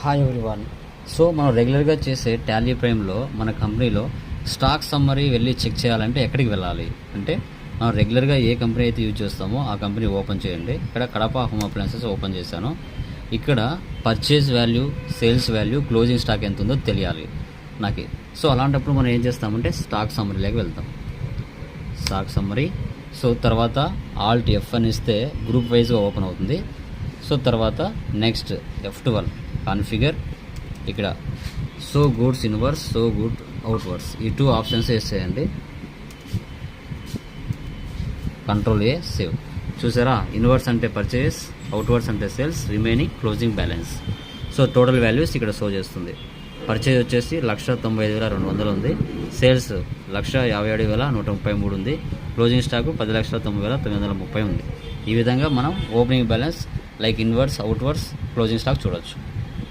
Hi everyone. So మనం రెగ్యులర్గా చేసే టాలీ ప్రైమ్లో మన కంపెనీలో స్టాక్ సమ్మరీ వెళ్ళి చెక్ చేయాలంటే ఎక్కడికి వెళ్ళాలి అంటే, మనం రెగ్యులర్గా ఏ కంపెనీ అయితే యూజ్ చేస్తామో ఆ కంపెనీ ఓపెన్ చేయండి. ఇక్కడ కడప హోమ్ అప్లయన్సెస్ ఓపెన్ చేశాను. ఇక్కడ purchase value, sales value, closing stock ఎంత ఉందో తెలియాలి నాకు. సో అలాంటప్పుడు మనం ఏం చేస్తామంటే స్టాక్ సమ్మరీలోకి వెళ్తాం. Stock summary. సో తర్వాత ఆల్ట్ ఎఫ్ అని ఇస్తే గ్రూప్ వైజ్గా ఓపెన్ అవుతుంది. సో తర్వాత నెక్స్ట్ F12 కాన్ఫిగర్. ఇక్కడ so goods inverse, so good outwards, ఈ 2 ఆప్షన్స్ వేసేయండి. Control A, save. చూసారా, ఇన్వర్స్ అంటే పర్చేస్, అవుట్వర్డ్స్ అంటే sales, remaining closing balance. So total values ఇక్కడ షో చేస్తుంది. పర్చేజ్ వచ్చేసి 1,95,200 ఉంది, సేల్స్ 1,57,133 ఉంది, క్లోజింగ్ స్టాకు 10,90,930 ఉంది. ఈ విధంగా మనం opening balance like inverse, outwards, closing stock చూడొచ్చు.